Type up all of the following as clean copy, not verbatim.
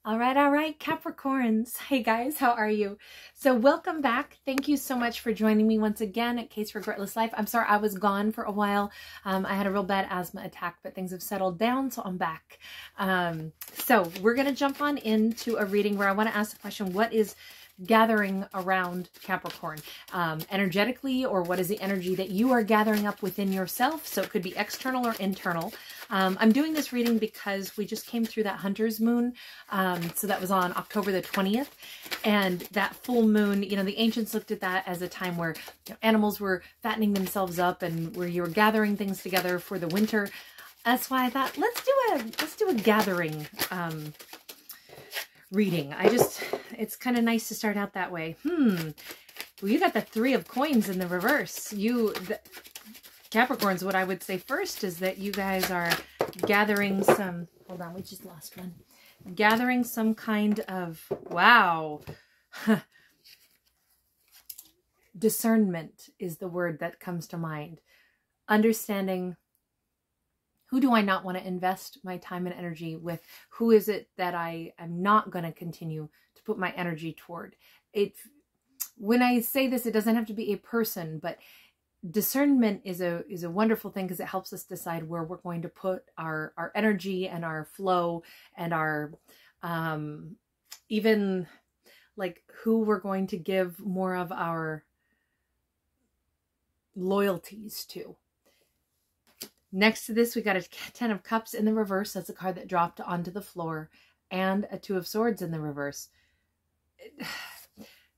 All right, Capricorns. Hey guys, how are you? So welcome back. Thank you so much for joining me once again at K's Regretless Life. I'm sorry I was gone for a while. I had a real bad asthma attack, but things have settled down, so I'm back. So we're going to jump on into a reading where I want to ask the question, what is gathering around Capricorn energetically, or what is the energy that you are gathering up within yourself? So it could be external or internal. I'm doing this reading because we just came through that Hunter's Moon. So that was on October the 20th, and that full moon, you know, the ancients looked at that as a time where, you know, animals were fattening themselves up and where you were gathering things together for the winter. That's why I thought, let's do a gathering reading. It's kind of nice to start out that way. Well, you got the Three of Coins in the reverse. Capricorns, what I would say first is that you guys are gathering some, hold on, we just lost one. Gathering some kind of, wow. Discernment is the word that comes to mind. Understanding, who do I not want to invest my time and energy with? Who is it that I am not going to continue to put my energy toward? When I say this, it doesn't have to be a person, but discernment is a wonderful thing because it helps us decide where we're going to put our energy and our flow and our even like who we're going to give more of our loyalties to. Next to this, we got a Ten of Cups in the reverse. That's a card that dropped onto the floor, and a Two of Swords in the reverse.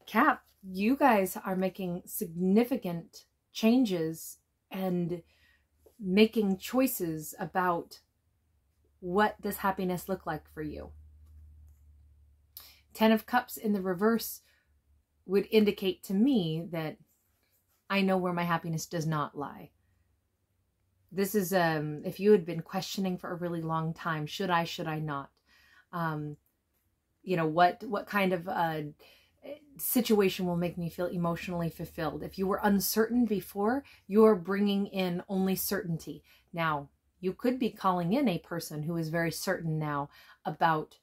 Cap, you guys are making significant changes and making choices about what does happiness look like for you. Ten of Cups in the reverse would indicate to me that I know where my happiness does not lie. This is, if you had been questioning for a really long time, should I not? You know, what kind of situation will make me feel emotionally fulfilled? If you were uncertain before, you're bringing in only certainty. Now, you could be calling in a person who is very certain now about,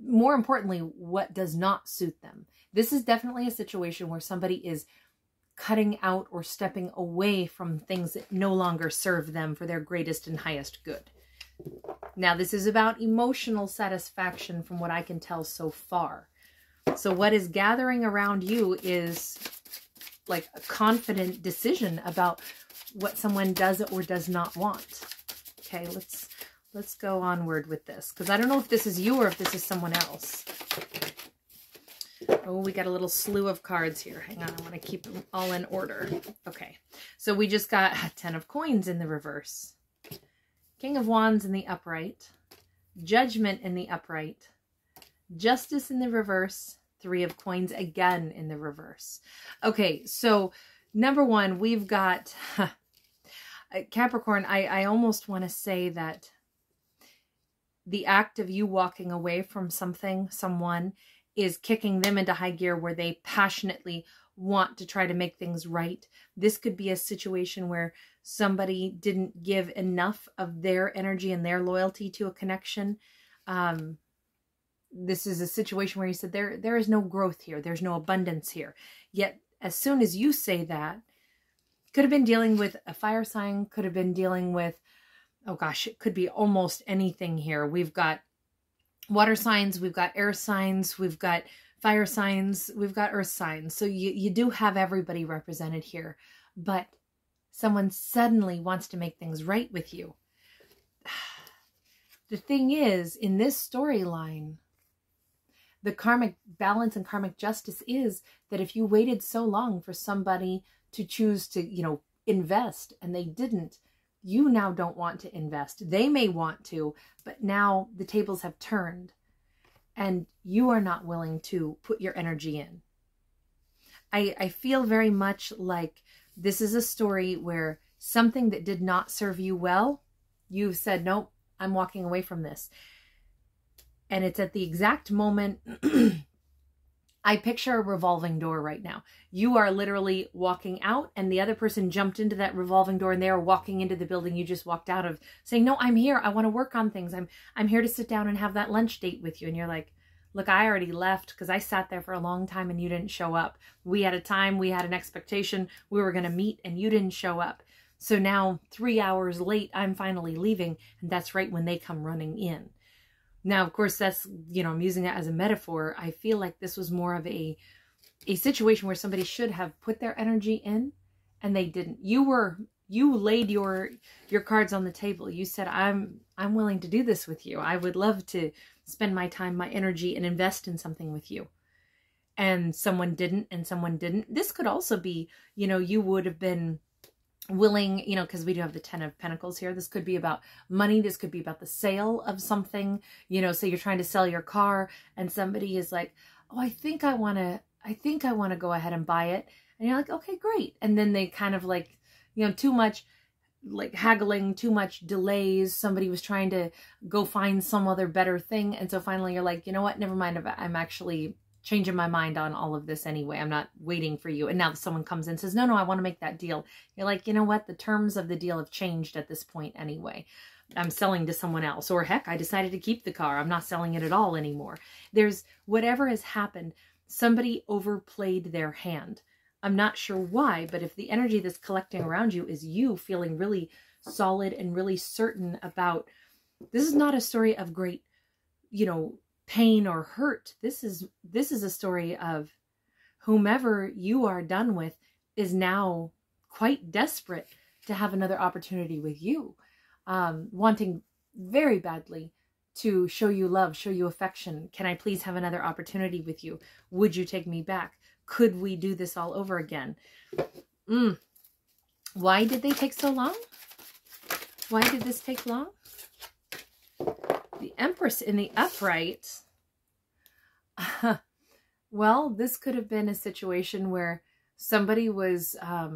more importantly, what does not suit them. This is definitely a situation where somebody is cutting out or stepping away from things that no longer serve them for their greatest and highest good. Now, this is about emotional satisfaction from what I can tell so far. So what is gathering around you is like a confident decision about what someone does or does not want. Okay, let's go onward with this, because I don't know if this is you or if this is someone else. Oh, we got a little slew of cards here. Hang on, I want to keep them all in order. Okay, so we just got Ten of Coins in the reverse, King of Wands in the upright, Judgment in the upright, Justice in the reverse, Three of Coins again in the reverse. Okay, so number one, we've got Capricorn. I almost want to say that the act of you walking away from something, someone, is kicking them into high gear where they passionately want to try to make things right. This could be a situation where somebody didn't give enough of their energy and their loyalty to a connection. This is a situation where you said there is no growth here. There's no abundance here. Yet, as soon as you say that, could have been dealing with a fire sign, could have been dealing with, oh gosh, it could be almost anything here. We've got water signs, we've got air signs, we've got fire signs, we've got earth signs. So you do have everybody represented here. But someone suddenly wants to make things right with you. The thing is, in this storyline, the karmic balance and karmic justice is that if you waited so long for somebody to choose to, you know, invest and they didn't, you now don't want to invest. They may want to, but now the tables have turned and you are not willing to put your energy in. I feel very much like this is a story where something that did not serve you well, you've said, nope, I'm walking away from this. And it's at the exact moment I picture a revolving door right now. You are literally walking out and the other person jumped into that revolving door and they are walking into the building you just walked out of, saying, no, I'm here. I want to work on things. I'm here to sit down and have that lunch date with you. And you're like, look, I already left because I sat there for a long time and you didn't show up. We had a time, we had an expectation, we were going to meet and you didn't show up. So now 3 hours late, I'm finally leaving. And that's right when they come running in. Now, of course, that's, you know, I'm using that as a metaphor. I feel like this was more of a situation where somebody should have put their energy in and they didn't. You laid your cards on the table. You said, I'm willing to do this with you. I would love to spend my time, my energy, and invest in something with you. And someone didn't, and someone didn't. This could also be, you know, you would have been willing, you know, because we do have the 10 of Pentacles here. This could be about money. This could be about the sale of something, you know, so you're trying to sell your car and somebody is like, oh, I think I want to go ahead and buy it. And you're like, okay, great. And then they kind of like, you know, too much like haggling, too much delays. Somebody was trying to go find some other better thing. And so finally you're like, you know what? Never mind. I'm actually changing my mind on all of this anyway. I'm not waiting for you. And now someone comes in and says, no, I want to make that deal. You're like, you know what? The terms of the deal have changed at this point anyway. I'm selling to someone else. Or heck, I decided to keep the car. I'm not selling it at all anymore. There's whatever has happened. Somebody overplayed their hand. I'm not sure why, but if the energy that's collecting around you is you feeling really solid and really certain about, this is not a story of great, you know, pain or hurt. This is a story of whomever you are done with is now quite desperate to have another opportunity with you, wanting very badly to show you love, show you affection. Can I please have another opportunity with you? Would you take me back? Could we do this all over again? Why did they take so long? Why did this take long? The Empress in the upright. Well, this could have been a situation where somebody was, I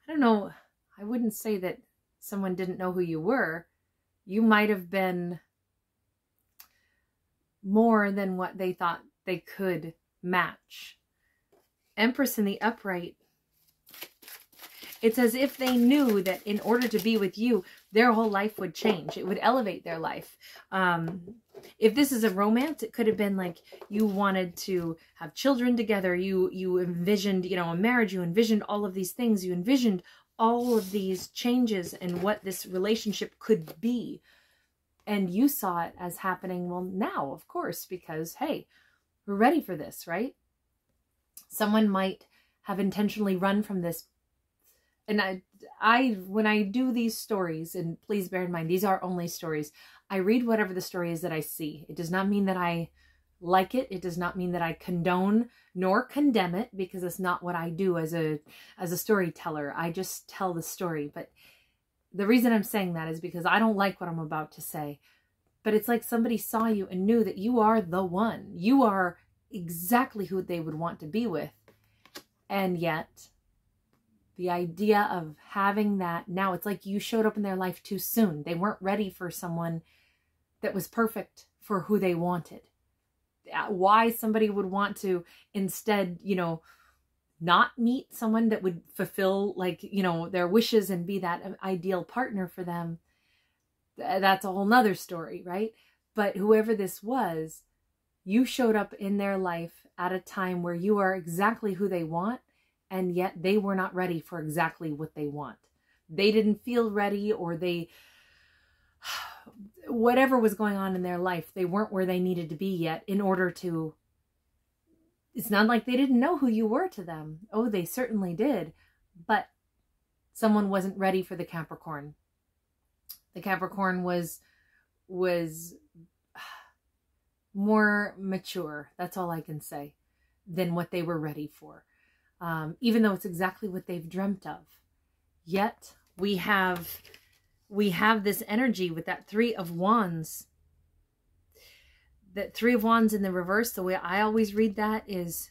don't know, I wouldn't say that someone didn't know who you were. You might have been more than what they thought they could match. Empress in the upright. It's as if they knew that in order to be with you, their whole life would change. It would elevate their life. If this is a romance, it could have been like you wanted to have children together. You envisioned, you know, a marriage. You envisioned all of these things. You envisioned all of these changes and what this relationship could be. And you saw it as happening, well, now, of course, because, hey, we're ready for this, right? Someone might have intentionally run from this. And when I do these stories, and please bear in mind, these are only stories. I read whatever the story is that I see. It does not mean that I like it. It does not mean that I condone nor condemn it, because it's not what I do as a storyteller. I just tell the story. But the reason I'm saying that is because I don't like what I'm about to say. But it's like somebody saw you and knew that you are the one. You are exactly who they would want to be with. And yet, the idea of having that, now it's like you showed up in their life too soon. They weren't ready for someone that was perfect for who they wanted. Why somebody would want to instead, you know, not meet someone that would fulfill, like, you know, their wishes and be that ideal partner for them, that's a whole nother story, right? But whoever this was, you showed up in their life at a time where you are exactly who they want, and yet they were not ready for exactly what they want. They didn't feel ready, or whatever was going on in their life, they weren't where they needed to be yet in order to, it's not like they didn't know who you were to them. Oh, they certainly did. But someone wasn't ready for the Capricorn. The Capricorn was more mature, that's all I can say, than what they were ready for. Even though it's exactly what they've dreamt of. Yet we have this energy with that Three of Wands. That Three of Wands in the reverse, the way I always read that is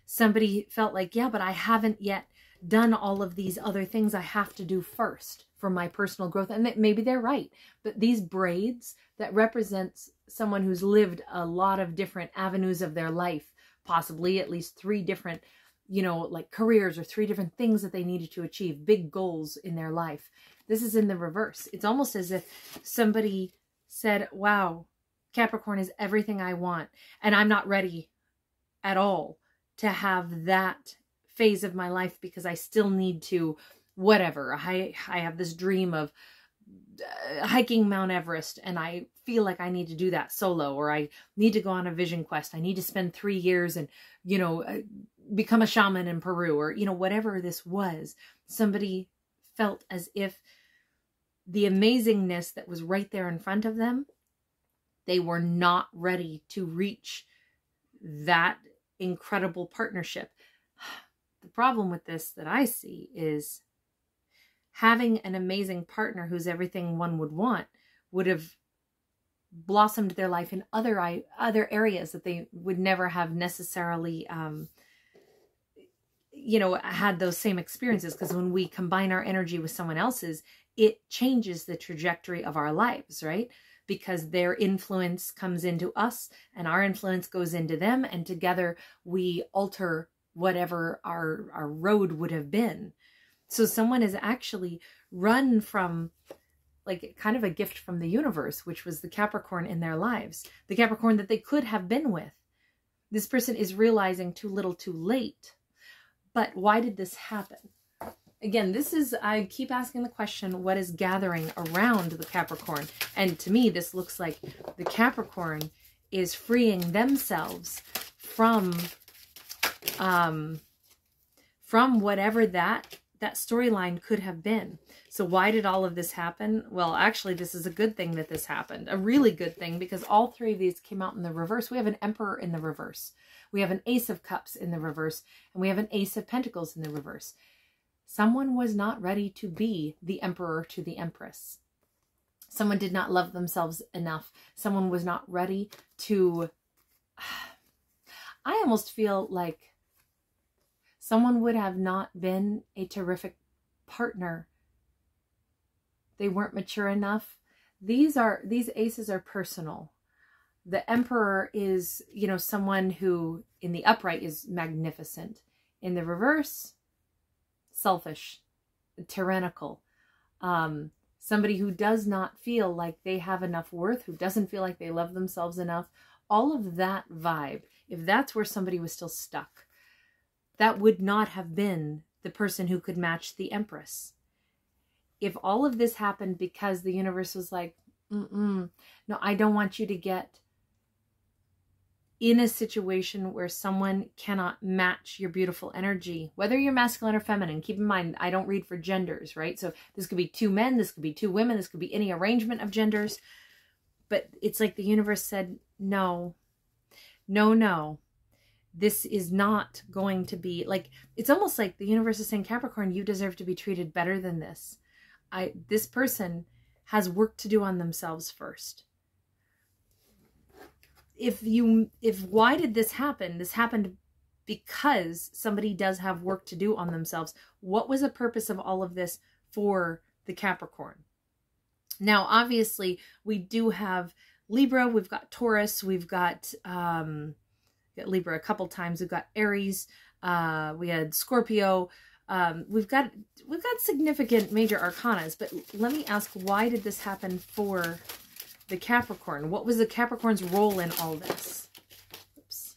somebody felt like, yeah, but I haven't yet done all of these other things I have to do first for my personal growth. And maybe they're right. But these braids that represents someone who's lived a lot of different avenues of their life, possibly at least 3 different, you know, like careers or 3 different things that they needed to achieve, big goals in their life. This is in the reverse. It's almost as if somebody said, wow, Capricorn is everything I want, and I'm not ready at all to have that phase of my life because I still need to, whatever. I have this dream of hiking Mount Everest, and I feel like I need to do that solo, or I need to go on a vision quest. I need to spend 3 years and, you know, become a shaman in Peru, or, you know, whatever this was. Somebody felt as if the amazingness that was right there in front of them, they were not ready to reach that incredible partnership. The problem with this that I see is having an amazing partner who's everything one would want would have blossomed their life in other areas that they would never have necessarily, you know, had those same experiences. Because when we combine our energy with someone else's, it changes the trajectory of our lives, right? Because their influence comes into us and our influence goes into them, and together we alter whatever our road would have been. So someone has actually run from, like, kind of a gift from the universe, which was the Capricorn in their lives, the Capricorn that they could have been with. This person is realizing too little too late. But why did this happen? Again, this is, I keep asking the question, what is gathering around the Capricorn? And to me, this looks like the Capricorn is freeing themselves from whatever that storyline could have been. So why did all of this happen? Well, actually, this is a good thing that this happened. A really good thing, because all 3 of these came out in the reverse. We have an Emperor in the reverse. We have an Ace of Cups in the reverse. And we have an Ace of Pentacles in the reverse. Someone was not ready to be the Emperor to the Empress. Someone did not love themselves enough. Someone was not ready to... I almost feel like someone would have not been a terrific partner. They weren't mature enough. These aces are personal. The Emperor is, you know, someone who in the upright is magnificent. In the reverse, selfish, tyrannical. Somebody who does not feel like they have enough worth, who doesn't feel like they love themselves enough. All of that vibe, if that's where somebody was still stuck, that would not have been the person who could match the Empress. If all of this happened because the universe was like, no, I don't want you to get in a situation where someone cannot match your beautiful energy, whether you're masculine or feminine. Keep in mind, I don't read for genders, right? So this could be 2 men, this could be 2 women, this could be any arrangement of genders. But it's like the universe said, no. This is not going to be, like, it's almost like the universe is saying, Capricorn, you deserve to be treated better than this. This person has work to do on themselves first. Why did this happen? This happened because somebody does have work to do on themselves. What was the purpose of all of this for the Capricorn? Now, obviously, we do have Libra, we've got Taurus, we've got Libra a couple times, we've got Aries, we had Scorpio, we've got significant major arcanas. But let me ask, why did this happen for the Capricorn? What was the Capricorn's role in all this? Oops.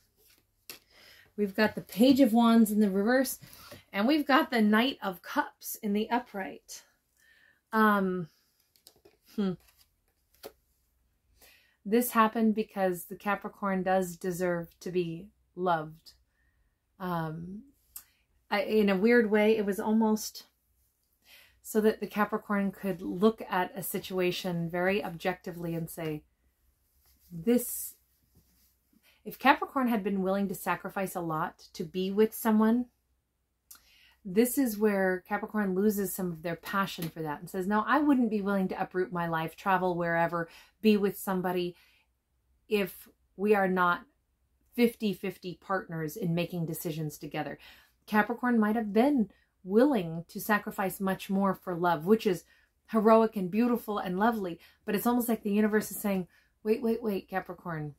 We've got the Page of Wands in the reverse, and we've got the Knight of Cups in the upright. This happened because the Capricorn does deserve to be loved. In a weird way, it was almost so that the Capricorn could look at a situation very objectively and say, this, if Capricorn had been willing to sacrifice a lot to be with someone, this is where Capricorn loses some of their passion for that and says, no, I wouldn't be willing to uproot my life, travel wherever, be with somebody if we are not 50-50 partners in making decisions together. Capricorn might have been willing to sacrifice much more for love, which is heroic and beautiful and lovely. But it's almost like the universe is saying, wait, Capricorn.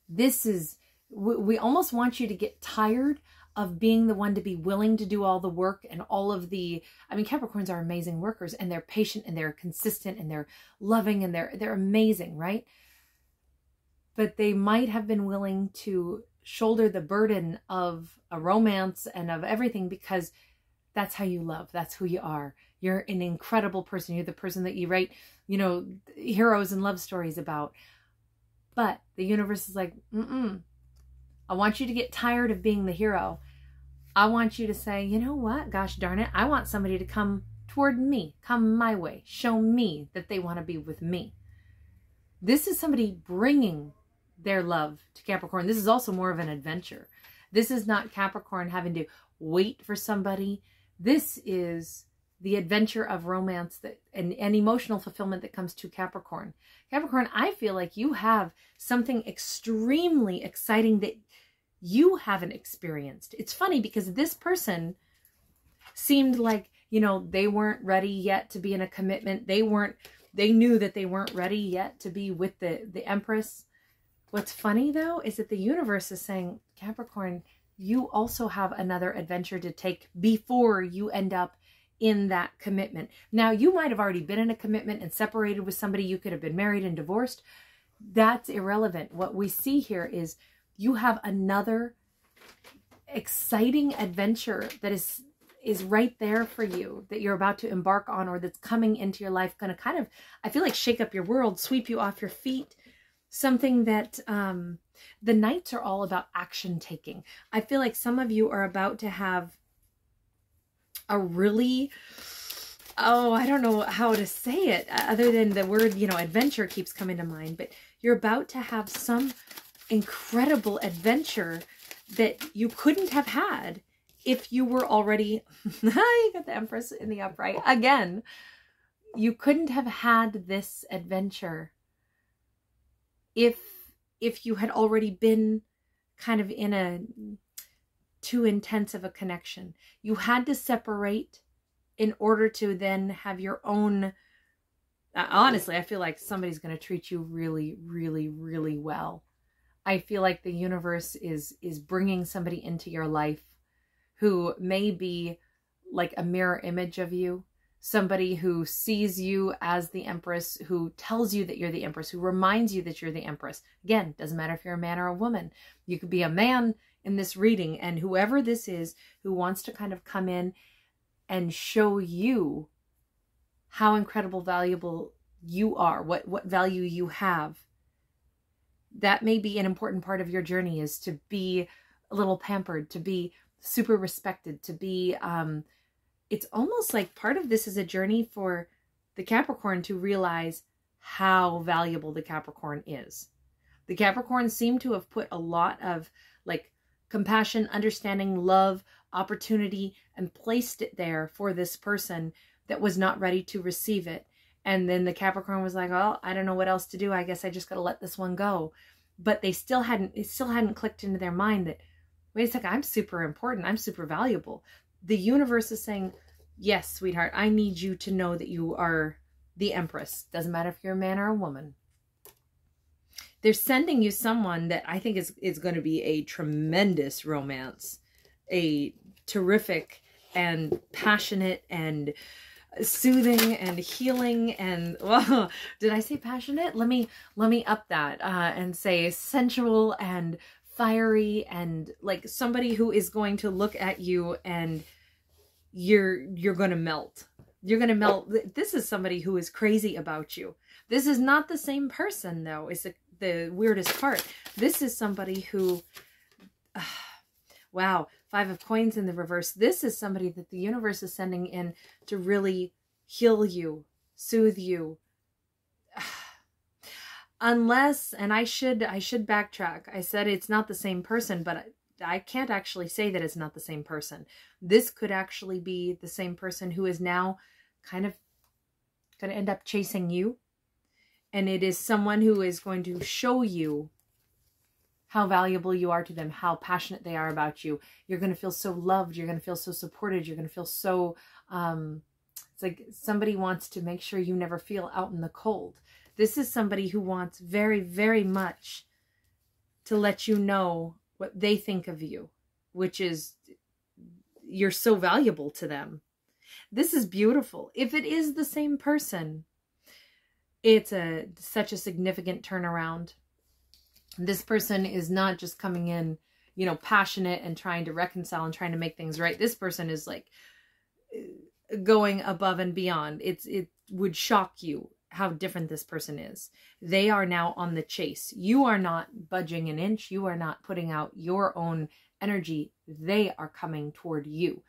This is We almost want you to get tired of being the one to be willing to do all the work and all of the, I mean, Capricorns are amazing workers, and they're patient and they're consistent and they're loving and they're amazing, right? But they might have been willing to shoulder the burden of a romance and of everything because that's how you love. That's who you are. You're an incredible person. You're the person that you write, you know, heroes and love stories about. But the universe is like, I want you to get tired of being the hero. I want you to say, you know what? Gosh darn it. I want somebody to come toward me, come my way, show me that they want to be with me. This is somebody bringing their love to Capricorn. This is also more of an adventure. This is not Capricorn having to wait for somebody. This is the adventure of romance that and emotional fulfillment that comes to Capricorn. Capricorn, I feel like you have something extremely exciting that you haven't experienced. It's funny because this person seemed like, you know, they weren't ready yet to be in a commitment. They knew that they weren't ready yet to be with the Empress. What's funny though is that the universe is saying, Capricorn, you also have another adventure to take before you end up in that commitment. Now, you might have already been in a commitment and separated with somebody. You could have been married and divorced. That's irrelevant. What we see here is you have another exciting adventure that is right there for you, that you're about to embark on, or that's coming into your life, going to kind of, I feel like, shake up your world, sweep you off your feet. Something that the nights are all about action taking. I feel like some of you are about to have a really, I don't know how to say it other than the word, you know, adventure keeps coming to mind, but you're about to have some incredible adventure that you couldn't have had if you were already, you got the Empress in the upright again. You couldn't have had this adventure if you had already been kind of in a too intense of a connection. You had to separate in order to then have your own, honestly, I feel like somebody's going to treat you really, really, really well. I feel like the universe is bringing somebody into your life who may be like a mirror image of you. Somebody who sees you as the Empress, who tells you that you're the Empress, who reminds you that you're the Empress. Again, doesn't matter if you're a man or a woman. You could be a man in this reading, and whoever this is who wants to kind of come in and show you how incredible, valuable you are, what value you have. That may be an important part of your journey, is to be a little pampered, to be super respected, to be... it's almost like part of this is a journey for the Capricorn to realize how valuable the Capricorn is. The Capricorns seem to have put a lot of like compassion, understanding, love, opportunity, and placed it there for this person that was not ready to receive it. And then the Capricorn was like, well, I don't know what else to do. I guess I just got to let this one go. But it still hadn't clicked into their mind that, wait a second, I'm super important. I'm super valuable. The universe is saying, yes, sweetheart, I need you to know that you are the Empress. Doesn't matter if you're a man or a woman. They're sending you someone that I think is going to be a tremendous romance, a terrific and passionate and soothing and healing and, well, did I say passionate? Let me up that and say sensual and fiery, and like somebody who is going to look at you and you're going to melt. You're going to melt. This is somebody who is crazy about you. This is not the same person, though, is the weirdest part. This is somebody who, wow, 5 of Coins in the reverse. This is somebody that the universe is sending in to really heal you, soothe you. Unless, and I should backtrack. I said it's not the same person, but I can't actually say that it's not the same person. This could actually be the same person who is now kind of going to end up chasing you. And it is someone who is going to show you how valuable you are to them, how passionate they are about you. You're going to feel so loved. You're going to feel so supported. You're going to feel so, it's like somebody wants to make sure you never feel out in the cold. This is somebody who wants very, very much to let you know what they think of you, which is you're so valuable to them. This is beautiful. If it is the same person, it's such a significant turnaround. This person is not just coming in, you know, passionate and trying to reconcile and trying to make things right. This person is like going above and beyond. It would shock you how different this person is. They are now on the chase. You are not budging an inch. You are not putting out your own energy. They are coming toward you,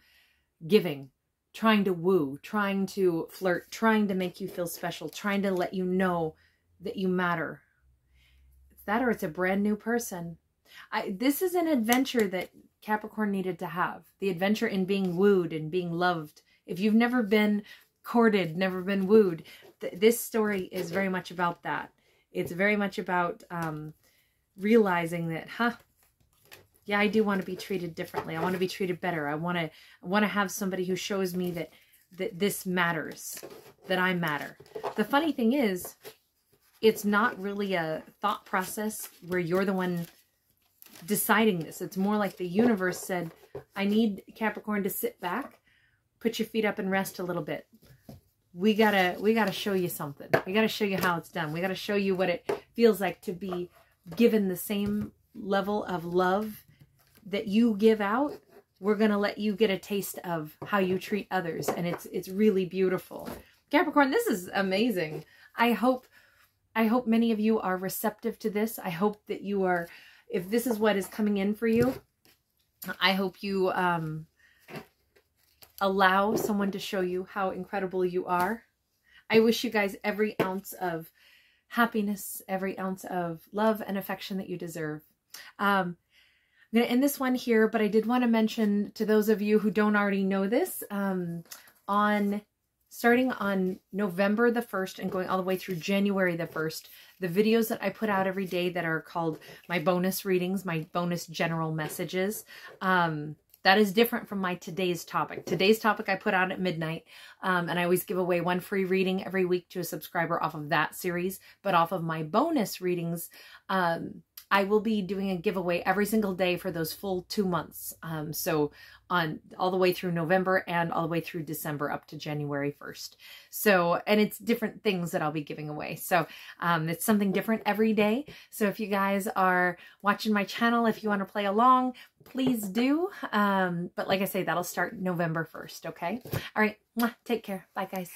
giving, trying to woo, trying to flirt, trying to make you feel special, trying to let you know that you matter. It's that, or it's a brand new person. This is an adventure that Capricorn needed to have. The adventure in being wooed and being loved. If you've never been courted, never been wooed, this story is very much about that. It's very much about realizing that, yeah, I do want to be treated differently. I want to be treated better. I want to have somebody who shows me that this matters, that I matter. The funny thing is, it's not really a thought process where you're the one deciding this. It's more like the universe said, I need Capricorn to sit back, put your feet up and rest a little bit. We gotta show you something. We gotta show you how it's done. We gotta show you what it feels like to be given the same level of love that you give out. We're gonna let you get a taste of how you treat others, and it's really beautiful. Capricorn, this is amazing. I hope many of you are receptive to this. I hope that you are, if this is what is coming in for you, I hope you allow someone to show you how incredible you are. I wish you guys every ounce of happiness, every ounce of love and affection that you deserve. I'm going to end this one here, but I did want to mention to those of you who don't already know this, starting on November the 1st and going all the way through January the 1st, the videos that I put out every day that are called my bonus readings, my bonus general messages, that is different from my today's topic. Today's topic I put out at midnight, and I always give away one free reading every week to a subscriber off of that series. But off of my bonus readings, I will be doing a giveaway every single day for those full 2 months. So on all the way through November and all the way through December up to January 1st. So, and it's different things that I'll be giving away. So it's something different every day. So if you guys are watching my channel, if you want to play along, please do. But like I say, that'll start November 1st. Okay. All right. Take care. Bye guys.